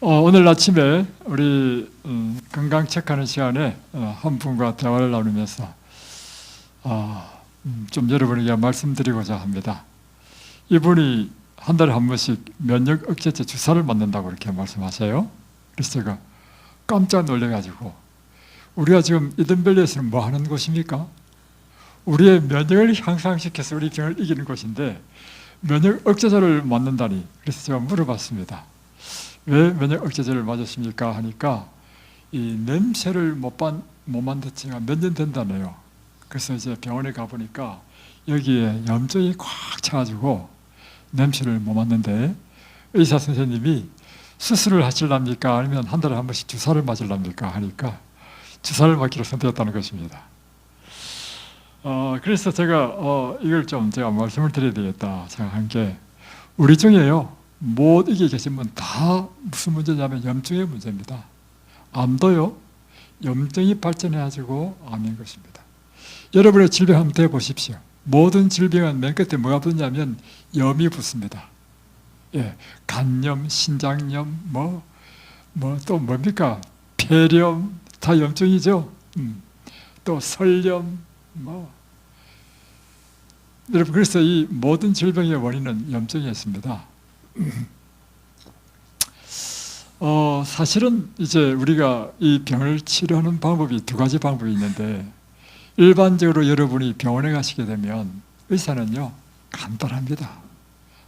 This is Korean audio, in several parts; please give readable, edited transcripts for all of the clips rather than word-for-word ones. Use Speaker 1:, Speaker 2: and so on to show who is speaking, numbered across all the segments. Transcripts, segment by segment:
Speaker 1: 오늘 아침에 우리 건강 체크하는 시간에 한 분과 대화를 나누면서 좀 여러분에게 말씀드리고자 합니다. 이분이 한 달에 한 번씩 면역 억제제 주사를 맞는다고 이렇게 말씀하세요. 그래서 제가 깜짝 놀래가지고, 우리가 지금 이든밸리에서는 뭐 하는 곳입니까? 우리의 면역을 향상시켜서 우리 병을 이기는 곳인데 면역 억제제를 맞는다니. 그래서 제가 물어봤습니다. 왜 면역 억제제를 맞으십니까? 하니까 이 냄새를 못 맡은 지가 몇 년 된다네요. 그래서 이제 병원에 가보니까 여기에 염증이 꽉 차가지고 냄새를 못 맡는데, 의사 선생님이 수술을 하실랍니까? 아니면 한 달에 한 번씩 주사를 맞으랍니까? 하니까 주사를 맞기로 선택했다는 것입니다. 그래서 제가 이걸 좀 제가 말씀을 드려야 되겠다 생각한 게, 우리 중에요, 못 이기게 계신 분 다 무슨 문제냐면 염증의 문제입니다. 암도요, 염증이 발전해가지고 암인 것입니다. 여러분의 질병 한번 대보십시오. 모든 질병은 맨 끝에 뭐가 붙냐면 염이 붙습니다. 예, 간염, 신장염, 또 뭡니까? 폐렴, 다 염증이죠. 또 설염, 여러분, 그래서 이 모든 질병의 원인은 염증에 있습니다. 사실은 이제 우리가 이 병을 치료하는 방법이 두 가지 방법이 있는데, 일반적으로 여러분이 병원에 가시게 되면 의사는요, 간단합니다.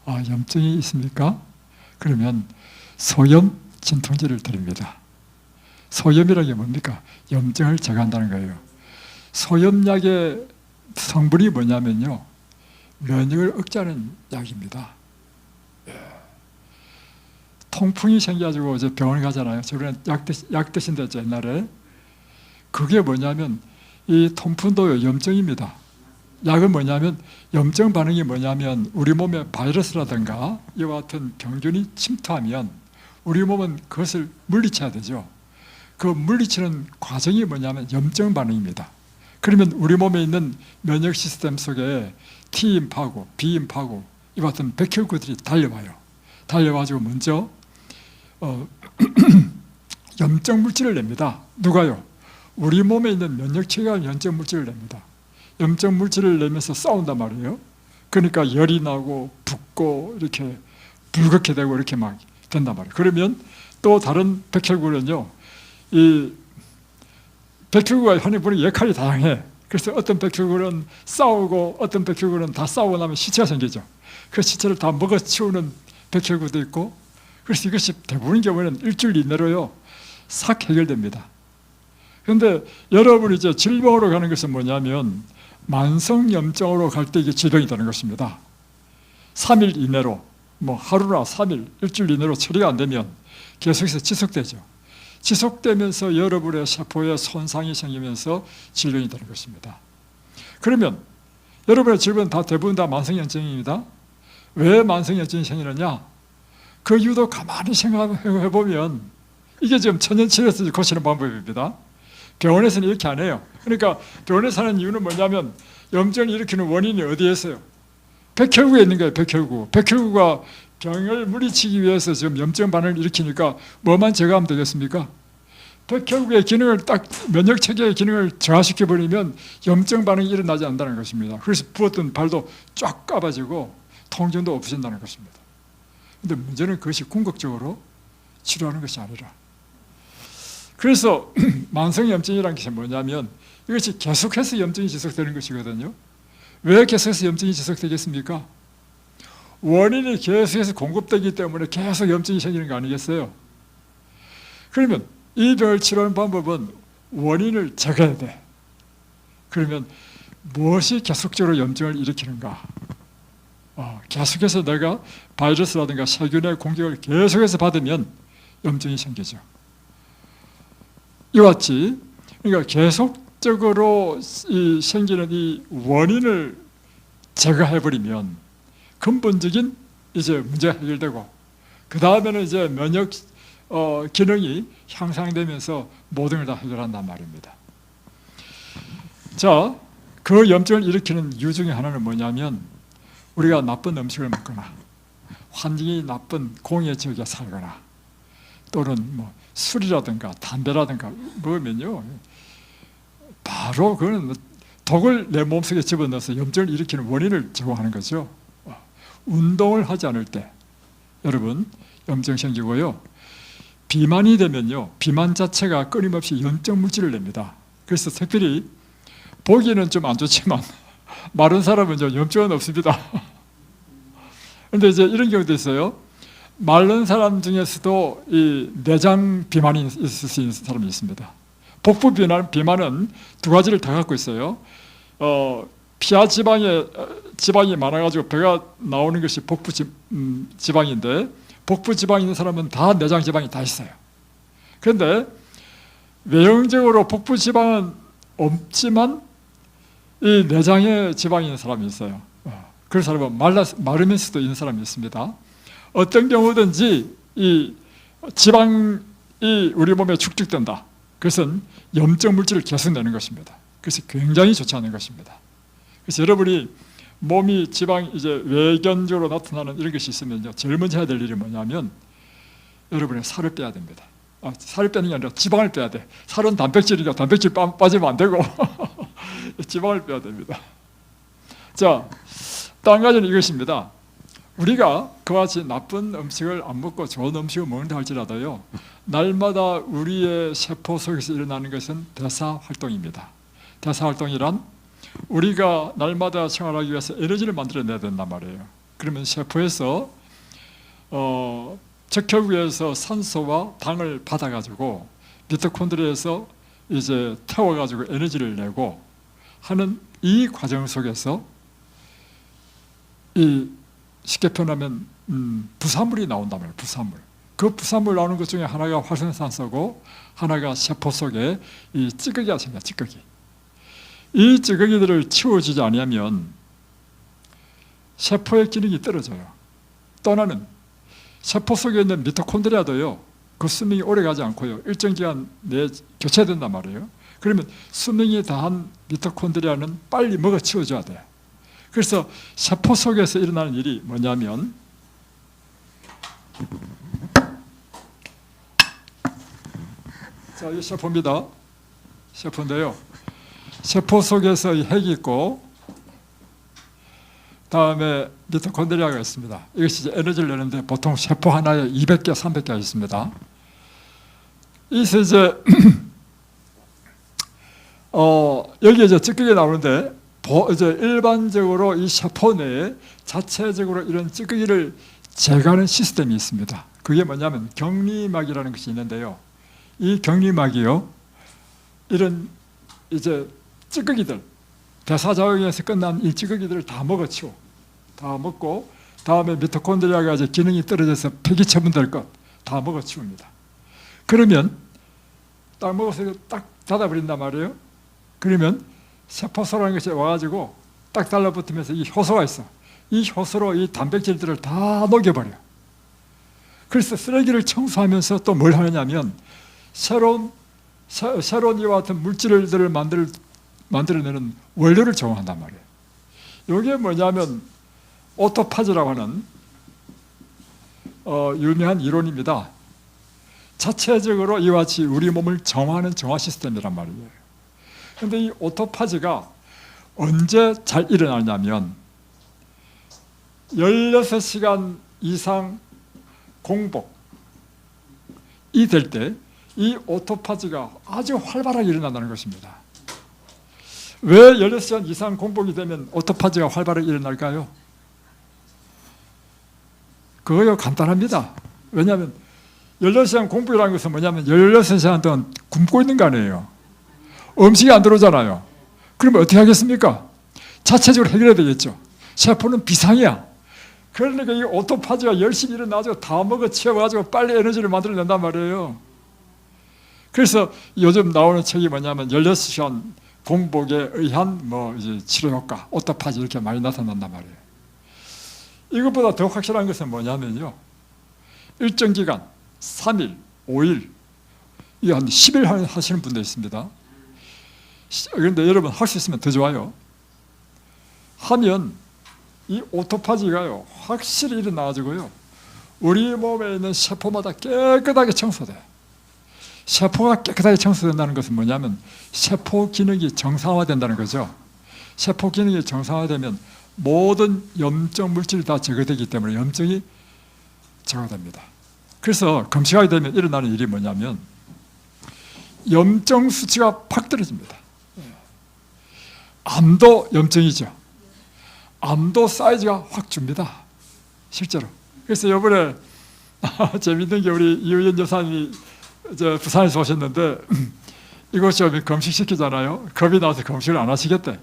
Speaker 1: 염증이 있습니까? 그러면 소염 진통제를 드립니다. 소염이라는 게 뭡니까? 염증을 제거한다는 거예요. 소염약의 성분이 뭐냐면요, 면역을 억제하는 약입니다. 통풍이 생겨가지고 이제 병원에 가잖아요. 저번에 약 드신댔죠, 옛날에. 그게 뭐냐면 이 통풍도 염증입니다. 약은 뭐냐면, 염증 반응이 뭐냐면 우리 몸에 바이러스라든가 이와 같은 병균이 침투하면 우리 몸은 그것을 물리쳐야 되죠. 그 물리치는 과정이 뭐냐면 염증 반응입니다. 그러면 우리 몸에 있는 면역 시스템 속에 T임파고 B임파고 이와 같은 백혈구들이 달려와요. 달려와가지고 먼저 염증 물질을 냅니다. 누가요? 우리 몸에 있는 면역체계가 염증 물질을 냅니다. 염증 물질을 내면서 싸운단 말이에요. 그러니까 열이 나고 붓고 이렇게 붉게 되고 이렇게 막 된단 말이에요. 그러면 또 다른 백혈구는요, 이 백혈구가 흔히 보니 역할이 다양해. 그래서 어떤 백혈구는 싸우고 어떤 백혈구는 다 싸우고 나면 시체가 생기죠. 그 시체를 다 먹어치우는 백혈구도 있고, 그래서 이것이 대부분의 경우에는 일주일 이내로요, 싹 해결됩니다. 그런데 여러분이 이제 질병으로 가는 것은 뭐냐면, 만성염증으로 갈 때 이게 질병이 되는 것입니다. 3일 이내로, 하루나 3일, 일주일 이내로 처리가 안 되면 계속해서 지속되죠. 지속되면서 여러분의 세포에 손상이 생기면서 질병이 되는 것입니다. 그러면 여러분의 질병은 대부분 다 만성염증입니다. 왜 만성염증이 생기느냐? 그 이유도 가만히 생각해 보면 이게 지금 천연치료에서 고치는 방법입니다. 병원에서는 이렇게 안 해요. 그러니까 병원에서 하는 이유는 뭐냐면, 염증을 일으키는 원인이 어디에 있어요? 백혈구에 있는 거예요. 백혈구가 병을 물리치기 위해서 지금 염증 반응을 일으키니까 뭐만 제거하면 되겠습니까? 백혈구의 기능을 면역체계의 기능을 저하시켜버리면 염증 반응이 일어나지 않는다는 것입니다. 그래서 부었던 발도 쫙 까봐지고 통증도 없어진다는 것입니다. 근데 문제는 그것이 궁극적으로 치료하는 것이 아니라, 그래서 만성염증이라는 것이 뭐냐면 이것이 계속해서 염증이 지속되는 것이거든요. 왜 계속해서 염증이 지속되겠습니까? 원인이 계속해서 공급되기 때문에 계속 염증이 생기는 거 아니겠어요? 그러면 이 병을 치료하는 방법은 원인을 제거해야 돼. 그러면 무엇이 계속적으로 염증을 일으키는가? 계속해서 내가 바이러스라든가 세균의 공격을 계속해서 받으면 염증이 생기죠. 이와 같이, 그러니까 계속적으로 생기는 이 원인을 제거해버리면 근본적인 이제 문제가 해결되고, 그 다음에는 이제 면역 기능이 향상되면서 모든 걸 다 해결한단 말입니다. 자, 그 염증을 일으키는 이유 중에 하나는 뭐냐면, 우리가 나쁜 음식을 먹거나 환경이 나쁜 공해 지역에 살거나 또는 뭐 술이라든가 담배라든가 먹으면요, 바로 그거는 독을 내 몸속에 집어넣어서 염증을 일으키는 원인을 제공하는 거죠. 운동을 하지 않을 때 여러분 염증 생기고요. 비만이 되면요, 비만 자체가 끊임없이 염증 물질을 냅니다. 그래서 특별히 보기는 좀 안 좋지만 마른 사람은 염증은 없습니다. 그런데 이제 이런 경우도 있어요. 마른 사람 중에서도 이 내장 비만이 있을 수 있는 사람이 있습니다. 복부 비만은 두 가지를 다 갖고 있어요. 피하 지방이 많아가지고 배가 나오는 것이 복부 지방인데, 복부 지방이 있는 사람은 다 내장 지방이 다 있어요. 그런데 외형적으로 복부 지방은 없지만 이 내장에 지방이 있는 사람이 있어요. 그런 사람은 마르면서도 있는 사람이 있습니다. 어떤 경우든지 이 지방이 우리 몸에 축적된다. 그것은 염증 물질을 계속 내는 것입니다. 그래서 굉장히 좋지 않은 것입니다. 그래서 여러분이 몸이 지방 이제 외견적으로 나타나는 이런 것이 있으면요, 제일 먼저 해야 될 일이 뭐냐면 여러분의 살을 빼야 됩니다. 살을 빼는 게 아니라 지방을 빼야 돼. 살은 단백질이니까 단백질 빠지면 안 되고 지방을 빼야 됩니다. 자, 또 한 가지는 이것입니다. 우리가 그와 같이 나쁜 음식을 안 먹고 좋은 음식을 먹는다 할지라도요, 날마다 우리의 세포 속에서 일어나는 것은 대사활동입니다. 대사활동이란 우리가 날마다 생활하기 위해서 에너지를 만들어내야 된단 말이에요. 그러면 세포에서 적혈구에서 산소와 당을 받아가지고 미토콘드리아에서 이제 태워가지고 에너지를 내고 하는 이 과정 속에서 이 쉽게 표현하면 부산물이 나온단 말이에요. 부산물. 그 부산물 나오는 것 중에 하나가 활성산소고 하나가 세포 속에 이 찌꺼기가 생겨요. 찌꺼기. 이 찌꺼기들을 치워주지 않으면 세포의 기능이 떨어져요. 또 하나는 세포 속에 있는 미토콘드리아도요, 그 수명이 오래 가지 않고요, 일정 기간 내에 교체된단 말이에요. 그러면 수명이 다한 미토콘드리아는 빨리 먹어 치워줘야 돼요. 그래서 세포 속에서 일어나는 일이 뭐냐면, 자, 이 세포입니다. 세포인데요, 세포 속에서 이 핵이 있고 다음에 미토콘드리아가 있습니다. 이것이 이제 에너지를 내는데 보통 세포 하나에 200개, 300개가 있습니다. 이제 여기에 이제 찌꺼기 나오는데, 이제 일반적으로 이 세포 내에 자체적으로 이런 찌꺼기를 제거하는 시스템이 있습니다. 그게 뭐냐면 격리막이라는 것이 있는데요, 이 격리막이요, 이런 이제 찌꺼기들, 대사작용에서 끝난 이 찌꺼기들을 다 먹어치워, 다 먹고 다음에 미토콘드리아가 이제 기능이 떨어져서 폐기 처분될 것 다 먹어치웁니다. 그러면 딱 먹어서 딱 닫아버린단 말이에요. 그러면 세포소라는 것이 와가지고 딱 달라붙으면서 이 효소가 있어. 이 효소로 이 단백질들을 다 녹여버려. 그래서 쓰레기를 청소하면서 또 뭘 하느냐면 새로운 이와 같은 물질들을 만들어내는 원료를 제공한단 말이에요. 이게 뭐냐면 오토파지라고 하는 유명한 이론입니다. 자체적으로 이와 같이 우리 몸을 정화하는 정화 시스템이란 말이에요. 그런데 이 오토파지가 언제 잘 일어나냐면 16시간 이상 공복이 될 때 이 오토파지가 아주 활발하게 일어난다는 것입니다. 왜 16시간 이상 공복이 되면 오토파지가 활발하게 일어날까요? 그거요, 간단합니다. 왜냐하면 16시간 공복이라는 것은 뭐냐면 16시간 동안 굶고 있는 거 아니에요. 음식이 안 들어오잖아요. 그러면 어떻게 하겠습니까? 자체적으로 해결해야 되겠죠. 세포는 비상이야. 그러니까 이 오토파지가 열심히 일어나가지고 다 먹어 치워가지고 빨리 에너지를 만들어낸단 말이에요. 그래서 요즘 나오는 책이 뭐냐면 16시간 공복에 의한 이제 치료 효과, 오토파지 이렇게 많이 나타난단 말이에요. 이것보다 더 확실한 것은 뭐냐면요, 일정 기간 3일, 5일, 이 한 10일 하시는 분도 있습니다. 그런데 여러분 할 수 있으면 더 좋아요. 하면 이 오토파지가요 확실히 일어나가지고요 우리 몸에 있는 세포마다 깨끗하게 청소돼. 세포가 깨끗하게 청소된다는 것은 뭐냐면 세포 기능이 정상화된다는 거죠. 세포 기능이 정상화되면 모든 염증 물질이 다 제거되기 때문에 염증이 제거됩니다. 그래서 금식하게 되면 일어나는 일이 뭐냐면 염증 수치가 팍 떨어집니다. 암도 염증이죠. 암도 사이즈가 확 줍니다. 실제로. 그래서 이번에 재밌는 게 우리 이우연 여사님이 부산에서 오셨는데 이곳 좀 금식시키잖아요. 겁이 나서 금식을 안 하시겠대.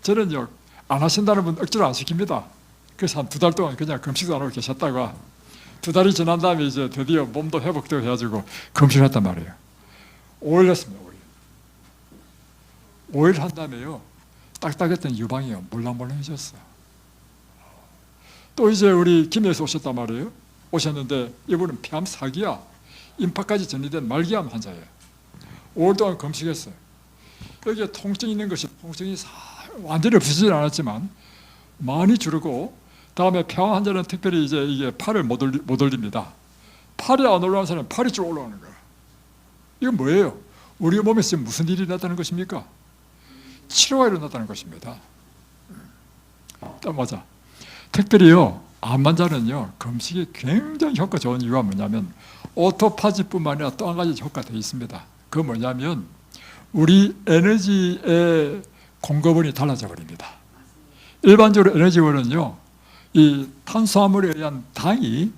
Speaker 1: 저는요, 안 하신다는 분 억지로 안 시킵니다. 그래서 한 2달 동안 그냥 금식도 안 하고 계셨다가 2달이 지난 다음에 이제 드디어 몸도 회복되고 해가지고 금식을 했단 말이에요. 5일 했습니다. 5일 한 다음에요, 딱딱했던 유방이요 몰랑몰랑해졌어요. 또 이제 우리 김해에서 오셨단 말이에요. 오셨는데 이분은 폐암 4기야, 임파까지 전이된 말기암 환자예요. 5월 동안 금식했어요. 여기에 통증이 있는 것이 통증이 완전히 없어지진 않았지만 많이 줄고, 다음에 폐암 환자는 특별히 이제 이게 팔을 못 올립니다. 팔이 안 올라가는 사람은 팔이 쭉 올라가는 거예요. 이건 뭐예요? 우리 몸에서 지금 무슨 일이 일어났다는 것입니까? 치료가 일어났다는 것입니다. 맞아. 특별히요, 암 환자는요, 금식이 굉장히 효과 좋은 이유가 뭐냐면 오토파지뿐만 아니라 또 한 가지 효과가 되어 있습니다. 그건 뭐냐면 우리 에너지의 공급원이 달라져 버립니다. 일반적으로 에너지원은요, 이 탄수화물에 의한 당이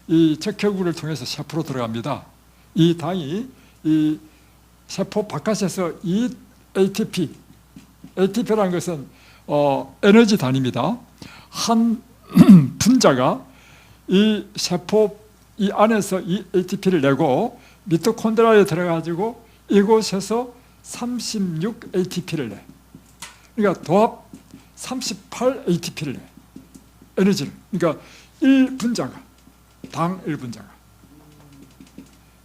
Speaker 1: 이 적혈구를 통해서 세포로 들어갑니다. 이 당이 이 세포 바깥에서 이 ATP라는 것은 에너지 단위입니다. 한 분자가 이 세포 이 안에서 이 ATP를 내고 미토콘드리아에 들어가지고 이곳에서 36 ATP를 내. 그러니까 도합 38 ATP를 내. 에너지를. 그러니까 1분자가, 당 1분자가.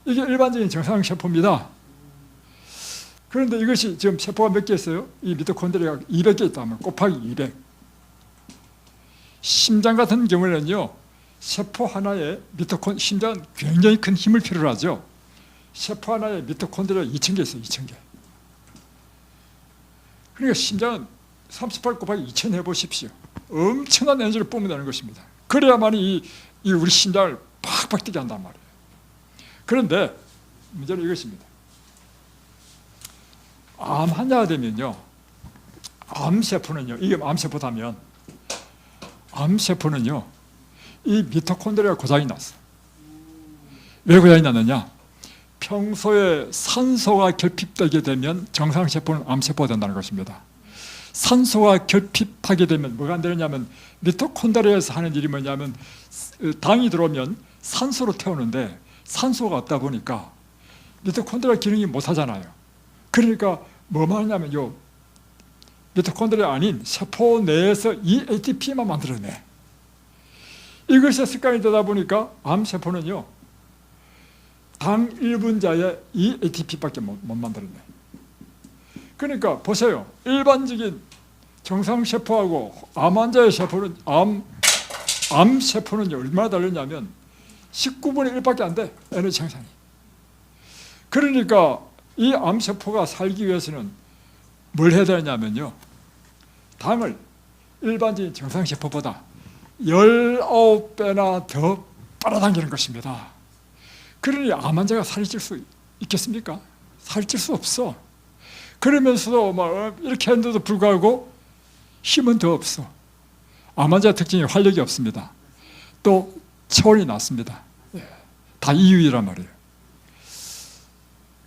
Speaker 1: 이게 일반적인 정상 세포입니다. 그런데 이것이 지금 세포가 몇 개 있어요? 이 미토콘드리아가 200개 있다면 곱하기 200. 심장 같은 경우에는요, 세포 하나에 심장은 굉장히 큰 힘을 필요로 하죠. 세포 하나에 미토콘드리아 2000개 있어요. 2000개. 그러니까 심장은 38 곱하기 2000 해보십시오. 엄청난 에너지를 뿜어내는 것입니다. 그래야만 이 우리 심장을 팍팍 뛰게 한단 말이에요. 그런데 문제는 이것입니다. 암 환자가 되면요, 암세포는요, 이게 암세포다면 암세포는요, 이 미토콘드리아 고장이 났어. 왜 고장이 났느냐? 평소에 산소가 결핍되게 되면 정상세포는 암세포가 된다는 것입니다. 산소가 결핍하게 되면 뭐가 안 되느냐면 미토콘드리아에서 하는 일이 뭐냐면 당이 들어오면 산소로 태우는데 산소가 없다 보니까 미토콘드리아 기능이 못하잖아요. 그러니까 뭐만 하냐면 요 미토콘드리아 아닌 세포 내에서 이 ATP만 만들어내. 이것이 습관이 되다 보니까 암세포는요, 당 1분자에 이 ATP밖에 못 만들어내. 그러니까 보세요. 일반적인 정상세포하고 암 환자의 세포는 암세포는요, 얼마나 다르냐면 19분의 1밖에 안 돼. 에너지 생산이. 그러니까 이 암세포가 살기 위해서는 뭘 해야 되냐면요, 당을 일반적인 정상세포보다 19배나 더 빨아당기는 것입니다. 그러니 암 환자가 살이 찔 수 있겠습니까? 살이 찔 수 없어. 그러면서도 막 이렇게 했는데도 불구하고 힘은 더 없어. 암 환자 특징이 활력이 없습니다. 또 체온이 낮습니다. 다 이유이란 말이에요.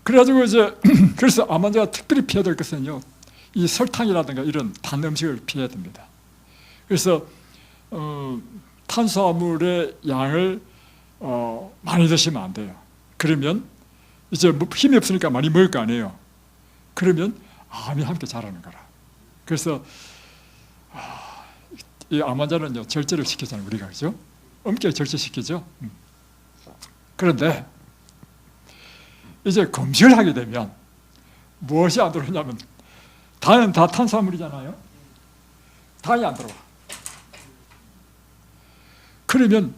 Speaker 1: 그래가지고 이제 그래서 암 환자가 특별히 피해야 될 것은요, 이 설탕이라든가 이런 단 음식을 피해야 됩니다. 그래서 탄수화물의 양을 많이 드시면 안 돼요. 그러면 이제 힘이 없으니까 많이 먹을 거 아니에요. 그러면 암이 함께 자라는 거라. 그래서 이 암 환자는요, 절제를 시키잖아요, 우리가. 그죠? 엄격히 절제시키죠. 그런데 이제 금식을 하게 되면 무엇이 안 들어오냐면 당은 다 탄수화물이잖아요. 당이 안 들어와. 그러면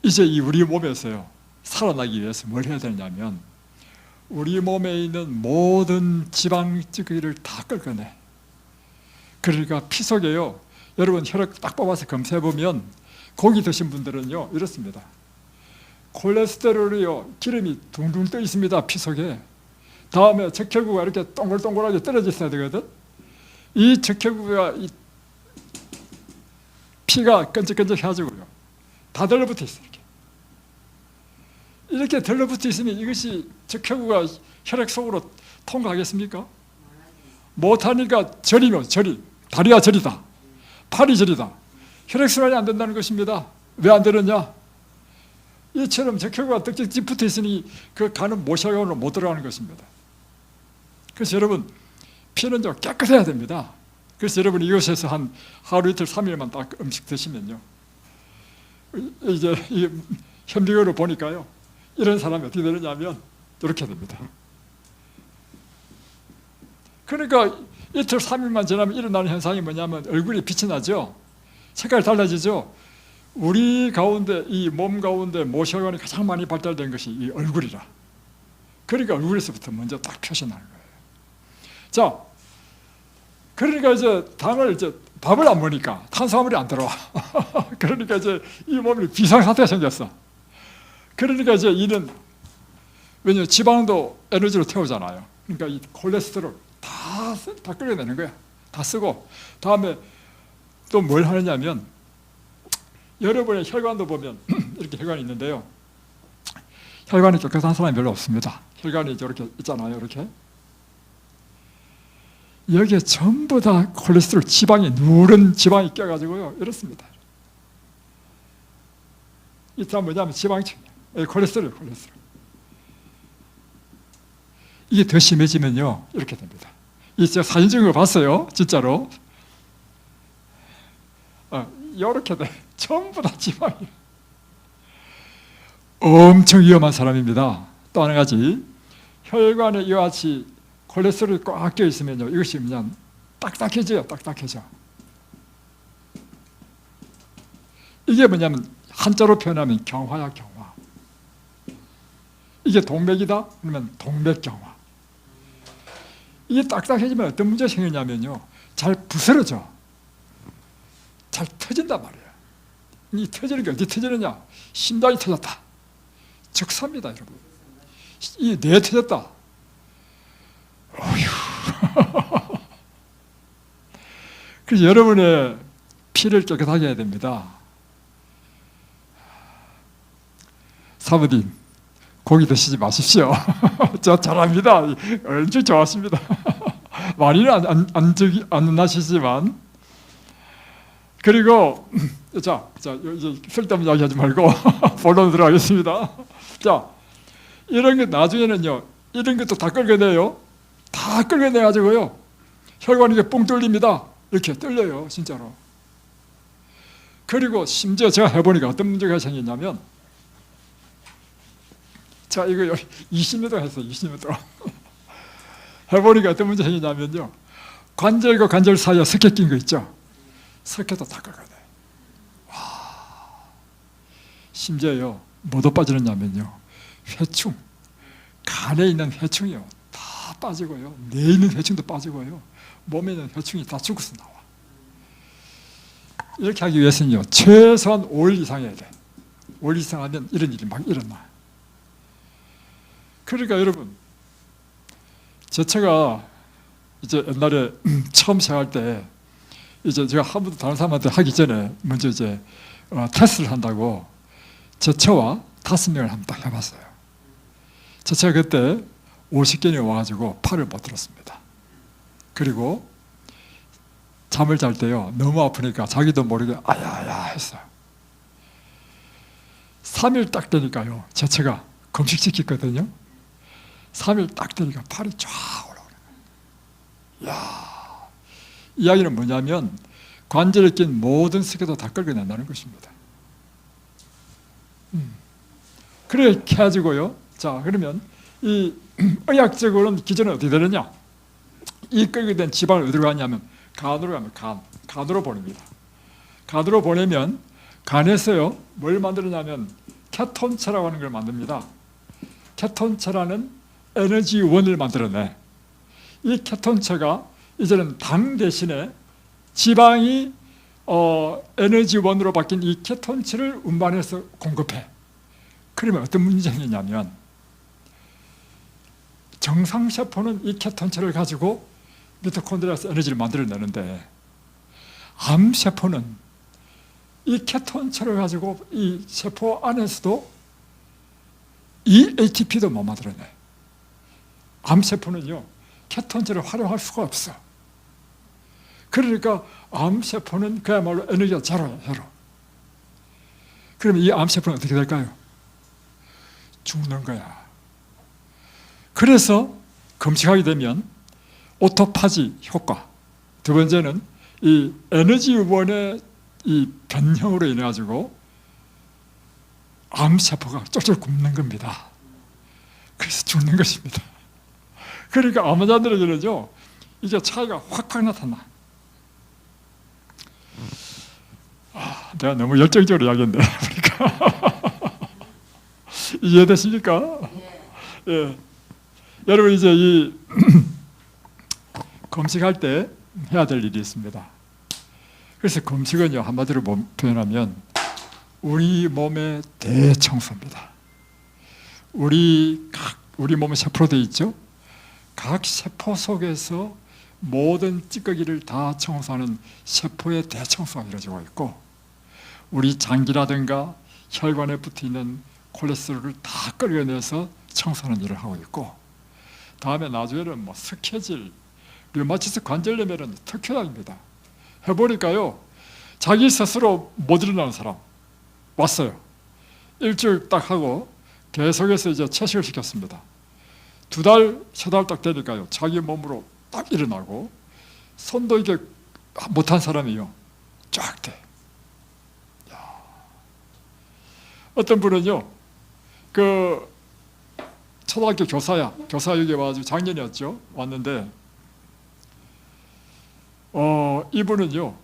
Speaker 1: 이제 이 우리 몸에서요, 살아나기 위해서 뭘 해야 되냐면 우리 몸에 있는 모든 지방찌개를 다 끓여내. 그러니까 피 속에요, 여러분 혈액 딱 뽑아서 검사해보면 고기 드신 분들은요 이렇습니다. 콜레스테롤이요, 기름이 둥둥 떠 있습니다, 피 속에. 다음에 적혈구가 이렇게 동글동글하게 떨어져 있어야 되거든. 이 적혈구가 이 피가 끈적끈적해가지고요 다 들러붙어 있어요. 이렇게 들러붙어 있으면 이것이 적혈구가 혈액 속으로 통과하겠습니까? 못하니까 저리면 저리, 다리가 저리다, 팔이 저리다, 혈액순환이 안 된다는 것입니다. 왜 안 되느냐? 이처럼 적혈구가 떡적지 붙어 있으니 그 간은 모셔가로 못 들어가는 것입니다. 그래서 여러분 피는 좀 깨끗해야 됩니다. 그래서 여러분 이곳에서 한 하루 이틀 3일만 딱 음식 드시면요, 이제 이 현미경으로 보니까요 이런 사람이 어떻게 되느냐면 이렇게 됩니다. 그러니까 이틀 3일만 지나면 일어나는 현상이 뭐냐면 얼굴이 빛이 나죠. 색깔이 달라지죠. 우리 가운데, 이 몸 가운데 모셔관이 가장 많이 발달된 것이 이 얼굴이라. 그러니까 얼굴에서부터 먼저 딱 표시나는 거예요. 자, 그러니까 이제 밥을 안 먹으니까 탄수화물이 안 들어와. 그러니까 이제 이 몸이 비상사태가 생겼어. 그러니까 이제 이는, 왜냐면 지방도 에너지로 태우잖아요. 그러니까 이 콜레스테롤 다 끓여내는 거야. 다 쓰고, 다음에 또 뭘 하느냐면, 여러분의 혈관도 보면 이렇게 혈관이 있는데요, 혈관이 깨끗한 사람이 별로 없습니다. 혈관이 이렇게 있잖아요. 이렇게 여기에 전부 다 콜레스테롤, 지방이, 누런 지방이 껴가지고요 이렇습니다. 이게 뭐냐면 지방층이에요. 콜레스테롤. 이게 더 심해지면요 이렇게 됩니다. 이 제가 사진 찍은 거 봤어요, 진짜로. 이렇게 돼. 전부 다 지방이에요. 엄청 위험한 사람입니다. 또 한 가지, 혈관에 이와 같이 콜레스테롤이 꽉 껴 있으면요 이것이 그냥 딱딱해져요. 딱딱해져. 이게 뭐냐면 한자로 표현하면 경화야, 경화. 이게 동맥이다 그러면 동맥경화. 이게 딱딱해지면 어떤 문제가 생기냐면요 잘 부스러져, 잘 터진단 말이에요. 이 터지는 게 어디 터지느냐? 심장이 터졌다, 적사입니다, 여러분. 이 뇌 터졌다. 어휴. 그래서 여러분의 피를 깨끗하게 해야 됩니다. 사모님, 고기 드시지 마십시오. 저 잘합니다. 엄청 좋았습니다. 많이는 안 나시지만. 그리고 자 이제 쓸데없는 이야기 하지 말고 본론 들어가겠습니다. 자, 이런 게 나중에는요 이런 것도 다 끓여내요. 다 끓여내가지고요 혈관이 이게 뻥 뚫립니다. 이렇게 뚫려요, 진짜로. 그리고 심지어 제가 해보니까 어떤 문제가 생겼냐면, 자 이거 20년 동안 했어요. 20년 동안 해보니까 어떤 문제가 생기냐면요, 관절과 관절 사이에 석회 낀 거 있죠. 석회도 다 끓여내. 와, 심지어요 뭐도 빠지느냐면요 회충, 간에 있는 회충이요 다 빠지고요, 뇌에 있는 회충도 빠지고요, 몸에 있는 회충이 다 죽어서 나와. 이렇게 하기 위해서는요 최소한 5일 이상 해야 돼. 5일 이상 하면 이런 일이 막 일어나. 그러니까 여러분, 제가 이제 옛날에 처음 시작할 때 이제 제가 한 번도 다른 사람한테 하기 전에 먼저 이제 테스트를 한다고 제처와 5명을 한번 딱 해봤어요. 제가 그때 50견이 와가지고 팔을 못 들었습니다. 그리고 잠을 잘 때요 너무 아프니까 자기도 모르게 아야야 했어요. 3일 딱 되니까요 제가 금식시켰거든요. 3일 딱 되니까 팔이 쫙 올라오는 거예요. 이야, 이야기는 뭐냐면 관절에 낀 모든 석회도 다 긁어낸다는 것입니다. 그렇게 해가지고요, 자 그러면 이 의학적으로는 기전은 어떻게 되느냐? 이 끓게 지방을 어디로 가냐면 간으로 가면 간으로 보냅니다. 간으로 보내면 간에서요 뭘 만들어냐면 케톤체라고 하는 걸 만듭니다. 케톤체라는 에너지원을 만들어내. 이 케톤체가 이제는 당 대신에 지방이 에너지원으로 바뀐 이 케톤체를 운반해서 공급해. 그러면 어떤 문제가 있냐면 정상세포는 이 케톤체를 가지고 미토콘드리아에서 에너지를 만들어내는데 암세포는 이 케톤체를 가지고 이 세포 안에서도 이 ATP도 못 만들어내. 암세포는요 케톤체를 활용할 수가 없어. 그러니까 암세포는 그야말로 에너지가 제로야, 제로. 그러면 이 암세포는 어떻게 될까요? 죽는 거야. 그래서 검식하게 되면 오토파지 효과, 두 번째는 이 에너지원의 이 변형으로 인해 가지고 암세포가 쫄쫄 굶는 겁니다. 그래서 죽는 것입니다. 그러니까 암 환자들에게는요 이게 차이가 확확 나타나. 내가 너무 열정적으로 이야기했네. 그러니까 이해되십니까? 예. 여러분 이제 이 검식할 때 해야 될 일이 있습니다. 그래서 검식은요 한마디로 표현하면 우리 몸의 대청소입니다. 우리 몸은 세포로 되어 있죠. 각 세포 속에서 모든 찌꺼기를 다 청소하는 세포의 대청소가 이루어지고 있고, 우리 장기라든가 혈관에 붙어있는 콜레스테롤을 다 끌어내서 청소하는 일을 하고 있고, 다음에 나중에는 뭐 스케질, 류마티스 관절염에는 특효약입니다. 해보니까요 자기 스스로 못 일어나는 사람 왔어요. 일주일 딱 하고 계속해서 이제 채식을 시켰습니다. 2달, 3달 딱 되니까요 자기 몸으로 딱 일어나고, 손도 이게 못한 사람이요 쫙 돼. 어떤 분은요 그 초등학교 교사야, 교사 여기 와가지고 작년이었죠. 왔는데 이분은요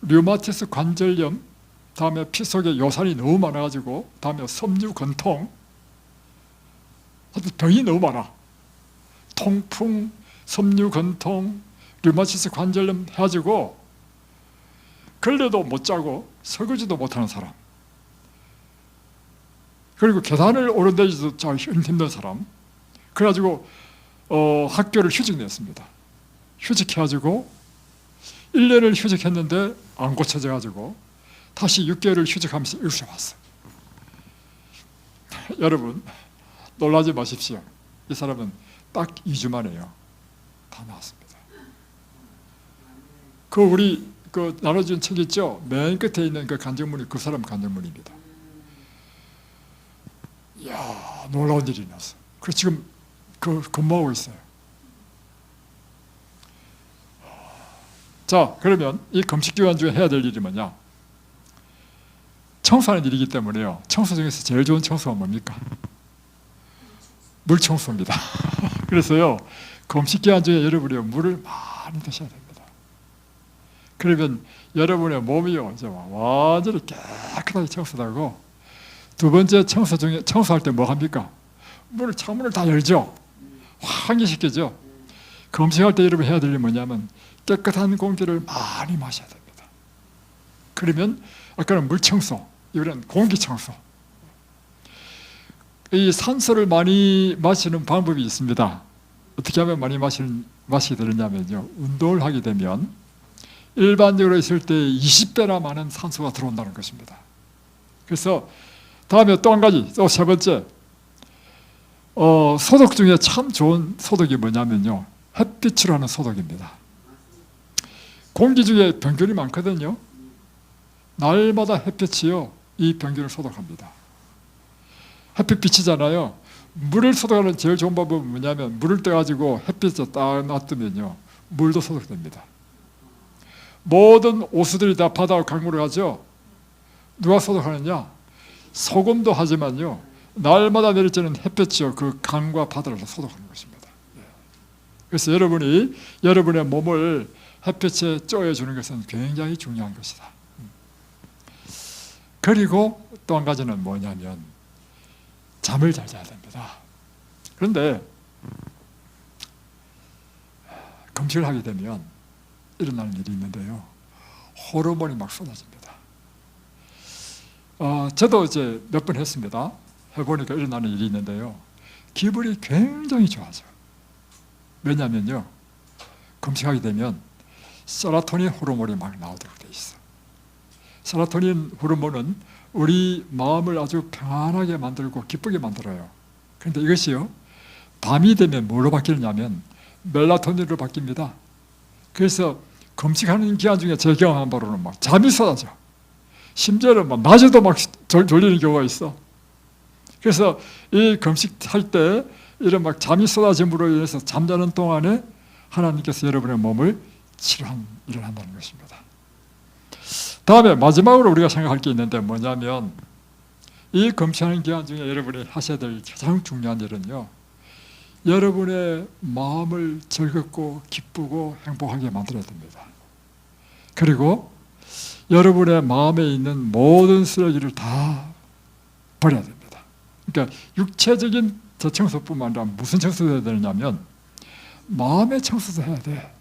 Speaker 1: 류마티스 관절염, 다음에 피 속에 요산이 너무 많아가지고, 다음에 섬유건통, 병이 너무 많아. 통풍, 섬유건통, 류마티스 관절염 해가지고 걸레도 못 자고 설거지도 못하는 사람, 그리고 계단을 오르내리기도 잘 힘든 사람. 그래가지고 학교를 휴직 냈습니다. 휴직해가지고 1년을 휴직했는데 안 고쳐져가지고 다시 6개월을 휴직하면서 이곳에 왔어요. 여러분 놀라지 마십시오. 이 사람은 딱 2주 만에요 다 나왔습니다. 우리 나눠준 책 있죠? 맨 끝에 있는 그 간증문이 그 사람 간증문입니다. 이야, 놀라운 일이 났어. 그래서 지금 근무하고 있어요. 자, 그러면 이 금식기간 중에 해야 될 일이 뭐냐? 청소하는 일이기 때문에요 청소 중에서 제일 좋은 청소가 뭡니까? 물 청소입니다. 그래서요 금식기간 중에 여러분이 물을 많이 드셔야 됩니다. 그러면 여러분의 몸이요 이제 완전히 깨끗하게 청소되고, 두 번째 청소 중에, 청소할 때 뭐 합니까? 창문을 다 열죠. 환기시키죠. 금식할 때 여러분 해야 될 일이 뭐냐면 깨끗한 공기를 많이 마셔야 됩니다. 그러면 아까는 물 청소, 이번엔 공기 청소. 이 산소를 많이 마시는 방법이 있습니다. 어떻게 하면 많이 마시게 되느냐면요, 운동을 하게 되면 일반적으로 있을 때 20배나 많은 산소가 들어온다는 것입니다. 그래서 다음에 또 한 가지, 또 세 번째, 소독 중에 참 좋은 소독이 뭐냐면요 햇빛으로 하는 소독입니다. 공기 중에 병균이 많거든요. 날마다 햇빛이요 이 병균을 소독합니다. 햇빛 비치잖아요. 물을 소독하는 제일 좋은 방법은 뭐냐면, 물을 떠가지고 햇빛에 딱 놔두면요 물도 소독됩니다. 모든 오수들이 다 바다와 강물을 가죠. 누가 소독하느냐? 소금도 하지만요 날마다 내리쬐는 햇볕이요 그 강과 바다를 소독하는 것입니다. 그래서 여러분이 여러분의 몸을 햇볕에 쪼여주는 것은 굉장히 중요한 것이다. 그리고 또 한 가지는 뭐냐면 잠을 잘 자야 됩니다. 그런데 금식을 하게 되면 일어나는 일이 있는데요, 호르몬이 막 쏟아집니다. 저도 이제 몇 번 했습니다. 해보니까 일어나는 일이 있는데요, 기분이 굉장히 좋아져요. 왜냐면요, 금식하게 되면 세로토닌 호르몬이 막 나오도록 돼 있어. 세로토닌 호르몬은 우리 마음을 아주 편안하게 만들고 기쁘게 만들어요. 그런데 이것이요, 밤이 되면 뭐로 바뀌느냐면 멜라토닌으로 바뀝니다. 그래서 금식하는 기간 중에 제 경험한 바로는 막 잠이 쏟아져. 심지어는 막 낮에도 막 졸리는 경우가 있어. 그래서 이 금식할 때 이런 막 잠이 쏟아짐으로 인해서 잠자는 동안에 하나님께서 여러분의 몸을 치료한 일을 한다는 것입니다. 다음에 마지막으로 우리가 생각할 게 있는데 뭐냐면, 이 금식하는 기간 중에 여러분이 하셔야 될 가장 중요한 일은요, 여러분의 마음을 즐겁고 기쁘고 행복하게 만들어야 됩니다. 그리고 여러분의 마음에 있는 모든 쓰레기를 다 버려야 됩니다. 그러니까 육체적인 저청소뿐만 아니라 무슨 청소도 해야 되냐면 마음의 청소도 해야 돼.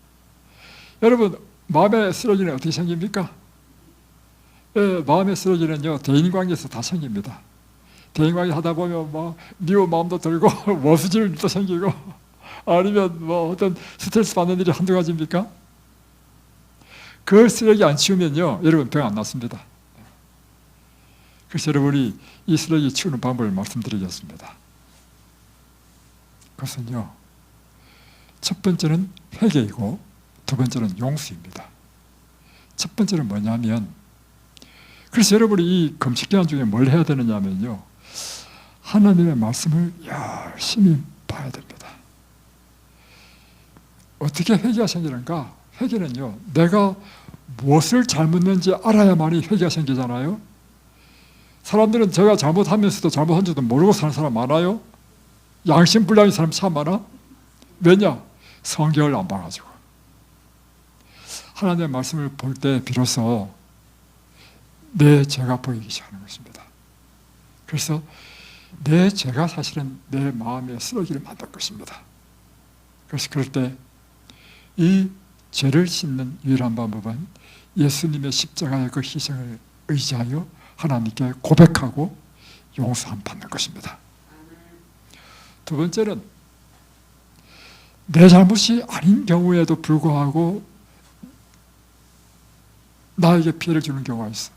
Speaker 1: 여러분, 마음의 쓰레기는 어떻게 생깁니까? 마음의 쓰레기는요, 대인관계에서 다 생깁니다. 대인관계 하다 보면 뭐 미운 마음도 들고 원수질도 생기고, 아니면 뭐 어떤 스트레스 받는 일이 한두 가지입니까? 그 쓰레기 안 치우면요, 여러분 병 안 났습니다. 그래서 여러분이 이 쓰레기 치우는 방법을 말씀드리겠습니다. 그것은요, 첫 번째는 회개이고 두 번째는 용서입니다. 첫 번째는 뭐냐면, 그래서 여러분이 이 금식 기간 중에 뭘 해야 되느냐면요, 하나님의 말씀을 열심히 봐야 됩니다. 어떻게 회개가 생기는가? 회개는요, 내가 무엇을 잘못했는지 알아야만이 회개가 생기잖아요. 사람들은 제가 잘못하면서도 잘못한 줄도 모르고 사는 사람 많아요. 양심불량인 사람 참 많아. 왜냐? 성경을 안 봐가지고. 하나님의 말씀을 볼 때 비로소 내 죄가 보이기 시작하는 것입니다. 그래서 내 죄가 사실은 내 마음의 쓰레기를 만들 것입니다. 그래서 그럴 때 이 죄를 씻는 유일한 방법은 예수님의 십자가의 그 희생을 의지하여 하나님께 고백하고 용서함 받는 것입니다. 두 번째는 내 잘못이 아닌 경우에도 불구하고 나에게 피해를 주는 경우가 있어.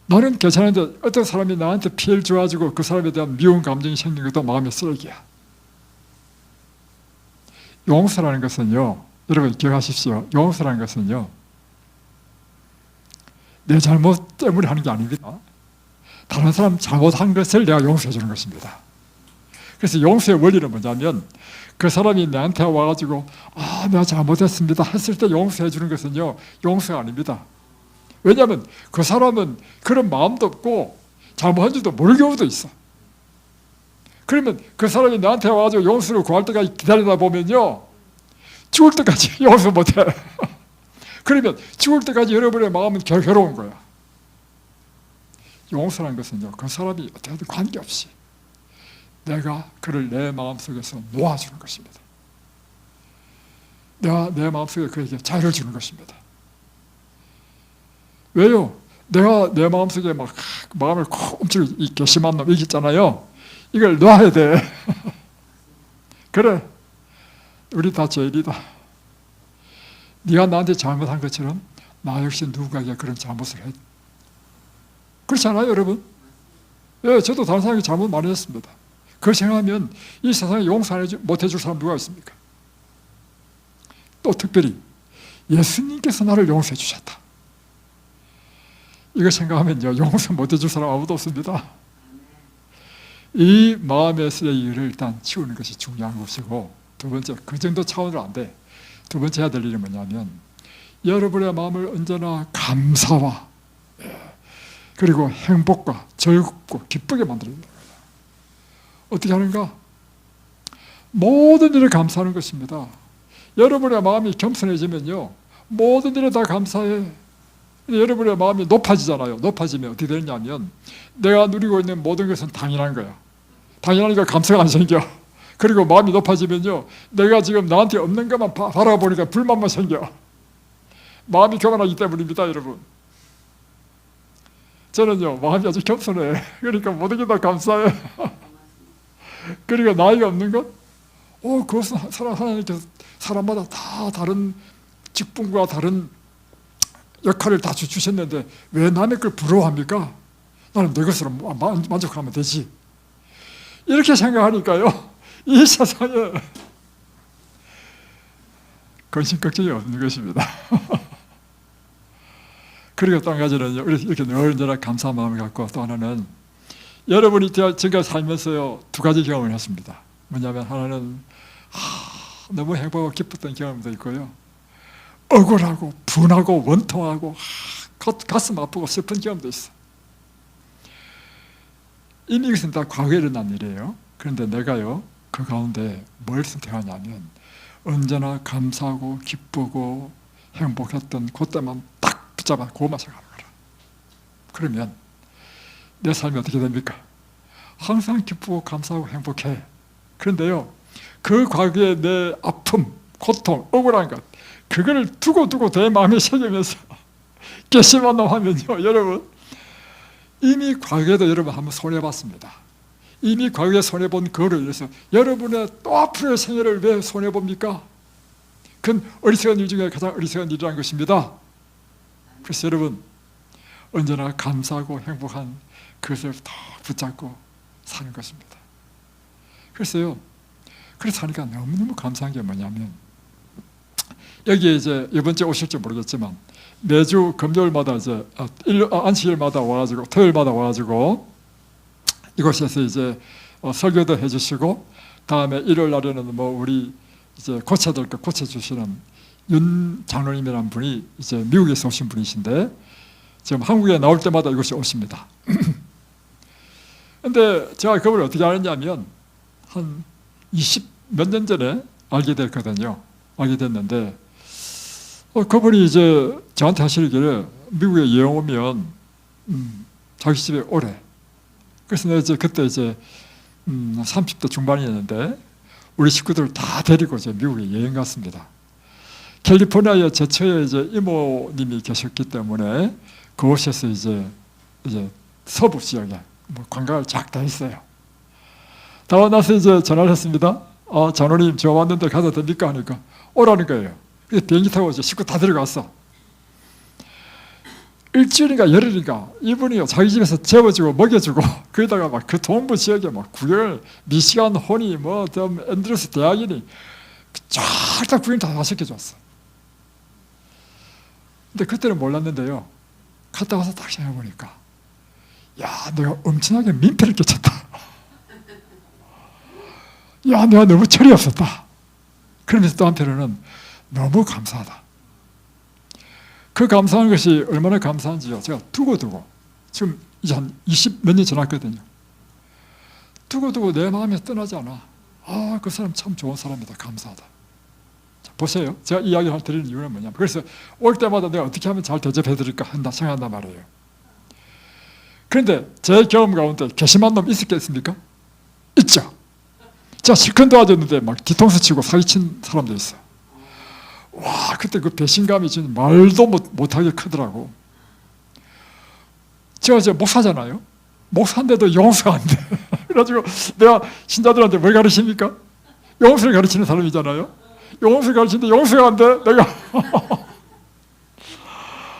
Speaker 1: 나는 괜찮은데 어떤 사람이 나한테 피해를 줘가지고 그 사람에 대한 미운 감정이 생긴 것도 마음의 쓰레기야. 용서라는 것은요, 여러분 기억하십시오. 용서라는 것은요, 내 잘못 때문에 하는 게 아닙니다. 다른 사람 잘못한 것을 내가 용서해 주는 것입니다. 그래서 용서의 원리는 뭐냐면, 그 사람이 나한테 와가지고 내가 잘못했습니다 했을 때 용서해 주는 것은요, 용서가 아닙니다. 왜냐하면 그 사람은 그런 마음도 없고 잘못한 줄도 모를 경우도 있어. 그러면 그 사람이 나한테 와가지고 용서를 구할 때까지 기다리다 보면요, 죽을 때까지 용서 못해. 그러면 죽을 때까지 여러분의 마음은 괴로운 거야. 용서라는 것은요, 그 사람이 어떻게든 관계없이 내가 그를 내 마음속에서 놓아주는 것입니다. 내가 내 마음속에 그에게 자유를 주는 것입니다. 왜요? 내가 내 마음속에 막 마음을 콕 움츠리고 이 괘씸한 놈 있잖아요. 이걸 놔야 돼. 그래, 우리 다 죄인이다. 네가 나한테 잘못한 것처럼 나 역시 누군가에게 그런 잘못을 해. 그렇지 않아요, 여러분? 예, 저도 다른 사람에게 잘못 많이 했습니다. 그걸 생각하면 이 세상에 용서 못 해줄 사람 누가 있습니까? 또 특별히 예수님께서 나를 용서해 주셨다. 이거 생각하면요, 용서 못 해줄 사람 아무도 없습니다. 이 마음의 쓰레기를 일단 치우는 것이 중요한 것이고, 두 번째, 그 정도 차원으로 안 돼. 두 번째 해야 될 일은 뭐냐면, 여러분의 마음을 언제나 감사와 그리고 행복과 즐겁고 기쁘게 만들어야 됩니다. 어떻게 하는가? 모든 일을 감사하는 것입니다. 여러분의 마음이 겸손해지면요, 모든 일에 다 감사해. 여러분의 마음이 높아지잖아요. 높아지면 어떻게 되냐면 내가 누리고 있는 모든 것은 당연한 거야. 당연하니까 감사가 안 생겨. 그리고 마음이 높아지면요, 내가 지금 나한테 없는 것만 바라보니까 불만만 생겨. 마음이 교만하기 때문입니다, 여러분. 저는요, 마음이 아주 겸손해. 그러니까 모든 게 다 감사해. 그리고 나이가 없는 것, 그것은 하나님께서 사람마다 다 다른 직분과 다른 역할을 다 주셨는데 왜 남의 걸 부러워합니까? 나는 내 것으로 만족하면 되지. 이렇게 생각하니까요, 이 세상에 근심 걱정이 없는 것입니다. 그리고 또 한 가지는 이렇게 늘 감사한 마음을 갖고, 또 하나는 여러분이 제가 살면서요, 두 가지 경험을 했습니다. 뭐냐면 하나는 너무 행복하고 기뻤던 경험도 있고요, 억울하고 분하고 원통하고 가슴 아프고 슬픈 경험도 있어. 이미 이것은 다 과거에 일어난 일이에요. 그런데 내가요, 그 가운데 뭘 선택하냐면 언제나 감사하고 기쁘고 행복했던 그때만 딱 붙잡아 그것만 생각하는 거라. 그러면 내 삶이 어떻게 됩니까? 항상 기쁘고 감사하고 행복해. 그런데요, 그 과거의 내 아픔, 고통, 억울한 것, 그걸 두고 내 마음에 새기면서 괘씸한 놈 하면요, 여러분, 이미 과거에도 여러분 한번 손해봤습니다. 이미 과거에 손해본 그거를 위해서 여러분의 또 앞으로의 생애를 왜 손해봅니까? 그건 어리석은 일 중에 가장 어리석은 일이라는 것입니다. 그래서 여러분, 언제나 감사하고 행복한 그것을 더 붙잡고 사는 것입니다. 그래서요, 그래서 하니까 너무너무 감사한 게 뭐냐면, 여기에 이제 이번 주에 오실지 모르겠지만 매주 금요일마다 이제 안식일마다 와가지고 토요일마다 와가지고 이곳에서 이제 설교도 해주시고, 다음에 일요일 날에는 뭐 우리 이제 고쳐될 거 고쳐주시는 윤 장로님이라는 분이 이제 미국에서 오신 분이신데 지금 한국에 나올 때마다 이곳에 오십니다. 근데 제가 그분을 어떻게 아느냐면 한 20 몇 년 전에 알게 됐거든요. 알게 됐는데 그분이 이제 저한테 하시기를 미국에 여행 오면 자기 집에 오래. 그래서 내가 이제 그때 이제 30대 중반이었는데 우리 식구들 다 데리고 이제 미국에 여행 갔습니다. 캘리포니아에 제처에 이제 이모님이 계셨기 때문에 그곳에서 이제 서부 지역에 뭐 관광을 쫙 다 했어요. 다 와나서 이제 전화를 했습니다. 장로님 저 왔는데 가도 됩니까? 하니까 오라는 거예요. 그래서 비행기 타고 이제 식구 다 데려갔어. 일주일인가 열흘인가 이분이 자기 집에서 재워주고 먹여주고 거기다가 막 그 동부 지역에 막 구경을 미시간 호니 뭐 앤드루스 대학이니 쫙 구경 다 시켜줬어. 근데 그때는 몰랐는데요, 갔다 와서 딱 생각해보니까 야, 내가 엄청나게 민폐를 끼쳤다. 야, 내가 너무 철이 없었다. 그러면서 또 한편으로는 너무 감사하다. 그 감사한 것이 얼마나 감사한지요, 제가 두고 지금 이제 한 20 몇 년 지났거든요. 두고 내 마음에 떠나지 않아. 그 사람 참 좋은 사람이다, 감사하다. 자, 보세요. 제가 이 이야기를 드리는 이유는 뭐냐면, 그래서 올 때마다 내가 어떻게 하면 잘 대접해드릴까 생각한단 말이에요. 그런데 제 경험 가운데 괘씸한 놈 있었겠습니까? 있죠. 제가 실컷 도와줬는데 막 뒤통수 치고 사기친 사람도 있어요. 와, 그때 그 배신감이 진짜 말도 못하게 크더라고. 제가 이제 목사잖아요. 목사인데도 용서가 안 돼. 그래가지고 내가 신자들한테 뭘 가르칩니까? 용서를 가르치는 사람이잖아요. 용서를 가르치는데 용서가 안 돼. 내가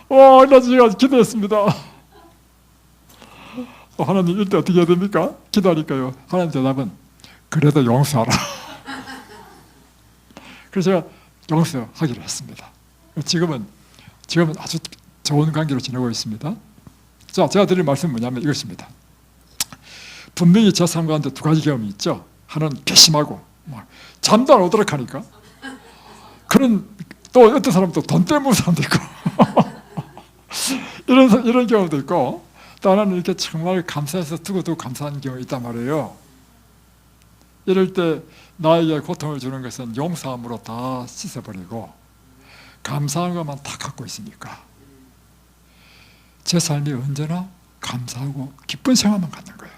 Speaker 1: 와, 그래서 제가 기도했습니다. 하나님, 이때 어떻게 해야 됩니까? 기도하니까요, 하나님 대답은 그래도 용서하라. 그래서 제가 용서하기로 했습니다. 지금은 아주 좋은 관계로 지내고 있습니다. 자, 제가 드릴 말씀은 뭐냐면 이것입니다. 분명히 제 삶 가운데 두 가지 경험이 있죠. 하나는 괘씸하고 막 잠도 안 오도록 하니까, 그런 또 어떤 사람은 또 돈 때문에 사람도 있고 이런 경우도 있고, 또 하나는 이렇게 정말 감사해서 두고 감사한 경우가 있단 말이에요. 이럴 때 나에게 고통을 주는 것은 용서함으로 다 씻어버리고 감사한 것만 다 갖고 있으니까 제 삶이 언제나 감사하고 기쁜 생활만 갖는 거예요.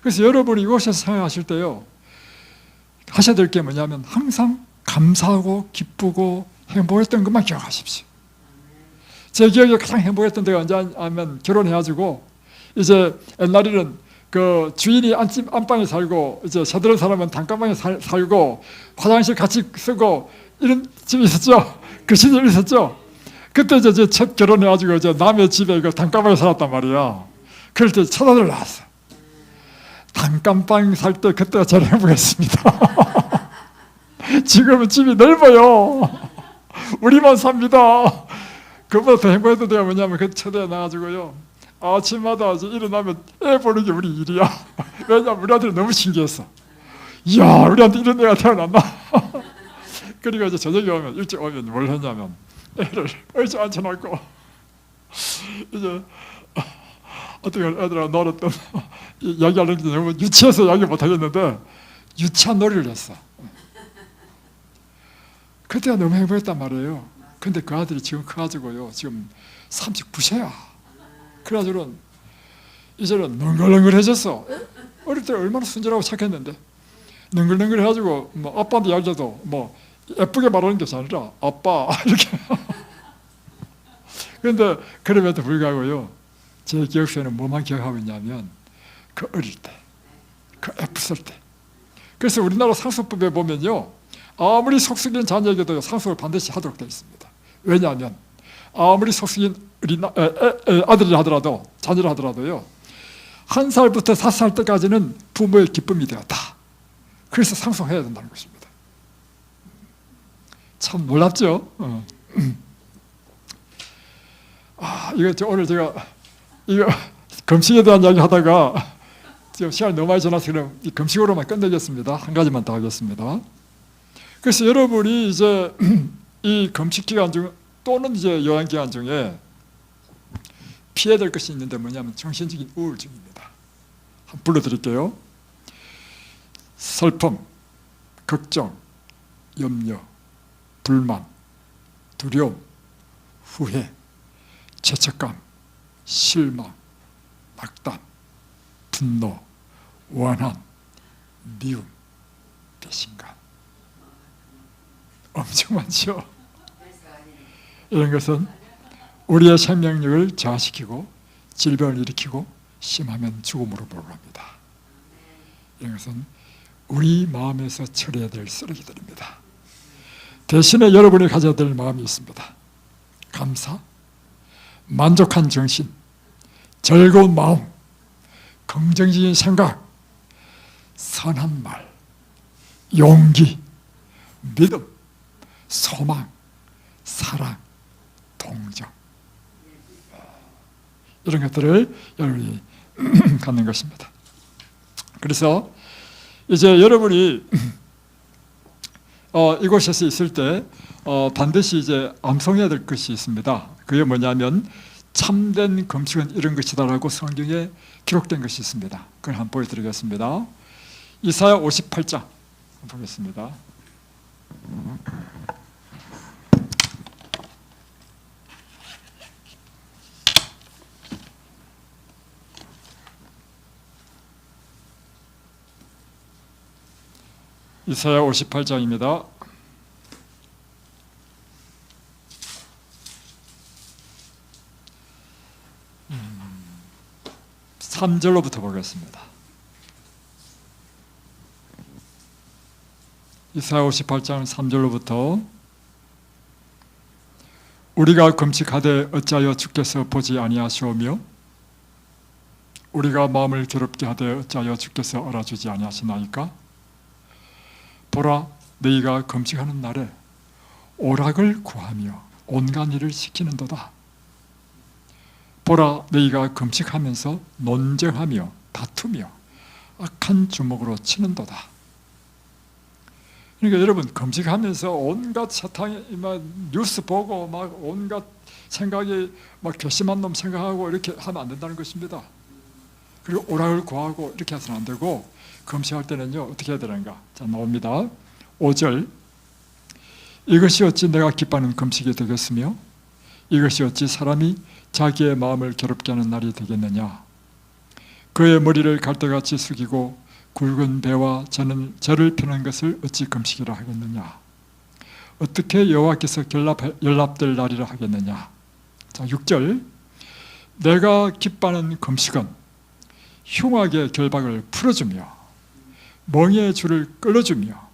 Speaker 1: 그래서 여러분이 이곳에서 생활하실 때요, 하셔야 될 게 뭐냐면 항상 감사하고 기쁘고 행복했던 것만 기억하십시오. 제 기억에 가장 행복했던 때가 언제 하면 결혼해가지고 이제 옛날에는 그 주인이 안방에 살고 이제 새들은 사람은 단칸방에 살고 화장실 같이 쓰고 이런 집이 있었죠. 그 시절이 있었죠. 그때 이제 첫 결혼해가지고 이제 남의 집에 그 단칸방에 살았단 말이야. 그럴 때 처자들 나왔어. 단칸방 살 때 그때가 제일 행복했습니다. 지금은 집이 넓어요. 우리만 삽니다. 그보다 더 행복했던 때가 뭐냐면 그 처자에 나가지고요, 아침마다 일어나면 애 보는 게 우리 일이야. 왜냐면 우리 아들이 너무 신기했어. 이야, 우리한테 이런 애가 태어났나? 그러니까 이제 저녁에 오면, 일찍 오면 뭘 했냐면 애를 의자 앉혀놓고 이제 어떻게 애들하고 놀았던, 이야기하는 게 너무 유치해서 이야기 못하겠는데 유치한 놀이를 했어. 그때가 너무 행복했단 말이에요. 근데 그 아들이 지금 커가지고요, 지금 39세야. 그래가지고는 이제는 능글능글해졌어. 어릴 때 얼마나 순진하고 착했는데 능글능글 해가지고 뭐 아빠한테 이야기해도 뭐 예쁘게 말하는 게 아니라 아빠 이렇게. 그런데 그럼에도 불구하고요, 제 기억 속에는 뭐만 기억하고 있냐면 그 어릴 때, 그 애풋을 때. 그래서 우리나라 상속법에 보면요, 아무리 속썩인 자녀에게도 상속을 반드시 하도록 되어 있습니다. 왜냐하면 아무리 속썩인 아들이라 하더라도, 자녀라 하더라도요, 1살부터 4살 때까지는 부모의 기쁨이 되었다. 그래서 상속해야 된다는 것입니다. 참 놀랍죠? 이거 오늘 제가 이거 금식에 대한 이야기 하다가 지금 시간이 너무 많이 지나서 그럼 이 금식으로만 끝내겠습니다. 한 가지만 더 하겠습니다. 그래서 여러분이 이제 이 금식 기간 중 또는 이제 여행 기간 중에 피해야 될 것이 있는데 뭐냐면 정신적인 우울증입니다. 한번 불러드릴게요. 슬픔, 걱정, 염려, 불만, 두려움, 후회, 죄책감, 실망, 낙담, 분노, 원한, 미움, 배신감. 엄청 많죠. 이런 것은 우리의 생명력을 저하시키고 질병을 일으키고 심하면 죽음으로 몰아갑니다. 이런 것은 우리 마음에서 처리해야 될 쓰레기들입니다. 대신에 여러분이 가져야 될 마음이 있습니다. 감사, 만족한 정신, 즐거운 마음, 긍정적인 생각, 선한 말, 용기, 믿음, 소망, 사랑, 동정, 이런 것들을 여러분이 갖는 것입니다. 그래서 이제 여러분이 이곳에서 있을 때 반드시 이제 암송해야 될 것이 있습니다. 그게 뭐냐면 참된 금식은 이런 것이다라고 성경에 기록된 것이 있습니다. 그걸 한번 보여드리겠습니다. 이사야 58장 보겠습니다. 이사야 58장입니다. 3절로부터 보겠습니다. 이사야 58장 3절로부터 우리가 금식하되 어찌하여 주께서 보지 아니하시오며 우리가 마음을 괴롭게 하되 어찌하여 주께서 알아주지 아니하시나이까? 보라, 너희가 금식하는 날에 오락을 구하며 온갖 일을 시키는도다. 보라, 너희가 금식하면서 논쟁하며 다투며 악한 주먹으로 치는도다. 그러니까 여러분, 금식하면서 온갖 사탕이 막 뉴스 보고 막 온갖 생각이 막 괘씸한 놈 생각하고 이렇게 하면 안 된다는 것입니다. 그리고 오락을 구하고 이렇게 해서는 안 되고, 금식할 때는요 어떻게 해야 되는가? 자, 나옵니다. 5절, 이것이 어찌 내가 기뻐하는 금식이 되겠으며 이것이 어찌 사람이 자기의 마음을 괴롭게 하는 날이 되겠느냐. 그의 머리를 갈대같이 숙이고 굵은 배와 저를 펴는 것을 어찌 금식이라 하겠느냐. 어떻게 여호와께서 연락될 날이라 하겠느냐. 자, 6절. 내가 기뻐하는 금식은 흉악의 결박을 풀어주며 멍에의 줄을 끌어주며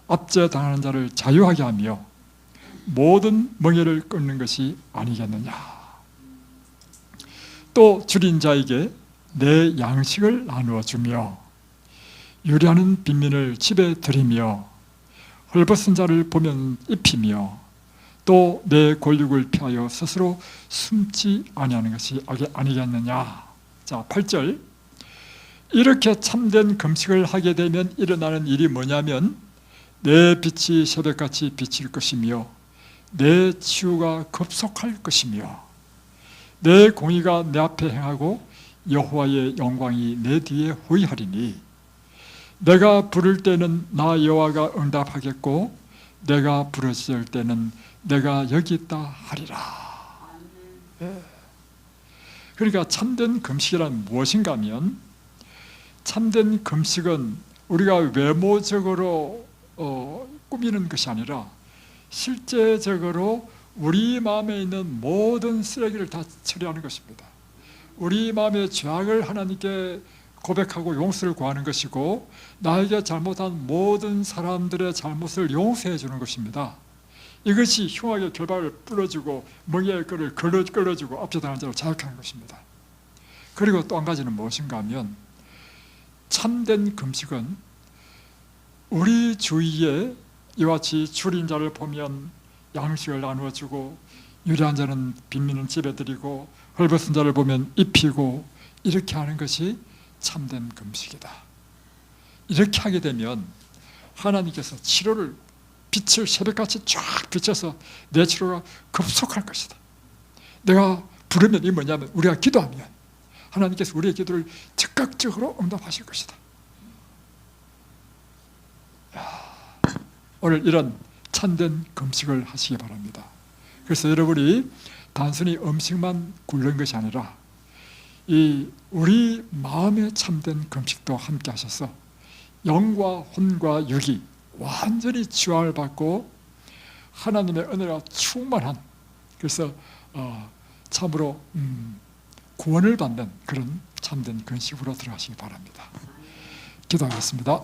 Speaker 1: 압제당하는 자를 자유하게 하며 모든 멍에를 끊는 것이 아니겠느냐. 또 줄인 자에게 내 양식을 나누어 주며 유리하는 빈민을 집에 들이며 헐벗은 자를 보면 입히며 또 내 권력을 피하여 스스로 숨지 아니하는 것이 아니겠느냐. 자, 8절. 이렇게 참된 금식을 하게 되면 일어나는 일이 뭐냐면 내 빛이 새벽같이 비칠 것이며 내 치유가 급속할 것이며 내 공의가 내 앞에 행하고 여호와의 영광이 내 뒤에 호위하리니 내가 부를 때는 나 여호와가 응답하겠고 내가 부르짖을 때는 내가 여기 있다 하리라. 그러니까 참된 금식이란 무엇인가 하면 참된 금식은 우리가 외모적으로 꾸미는 것이 아니라 실제적으로 우리 마음에 있는 모든 쓰레기를 다 처리하는 것입니다. 우리 마음의 죄악을 하나님께 고백하고 용서를 구하는 것이고 나에게 잘못한 모든 사람들의 잘못을 용서해 주는 것입니다. 이것이 흉악의 결박을 풀어주고 멍에의 끈을 끌어주고 압제당한 자를 자유하는 것입니다. 그리고 또 한 가지는 무엇인가 하면 참된 금식은 우리 주위에 이와 같이 줄인 자를 보면 양식을 나누어주고 유리한 자는 빈민은 집에 들이고 헐벗은 자를 보면 입히고 이렇게 하는 것이 참된 금식이다. 이렇게 하게 되면 하나님께서 치료를 빛을 새벽같이 쫙 비춰서 내 치료가 급속할 것이다. 내가 부르면 이 뭐냐면 우리가 기도하면 하나님께서 우리의 기도를 즉각적으로 응답하실 것이다. 오늘 이런 참된 금식을 하시기 바랍니다. 그래서 여러분이 단순히 음식만 굶는 것이 아니라 이 우리 마음의 참된 금식도 함께 하셔서 영과 혼과 육이 완전히 치유함을 받고 하나님의 은혜가 충만한, 그래서 참으로 구원을 받는 그런 참된 금식으로 들어가시기 바랍니다. 기도하겠습니다.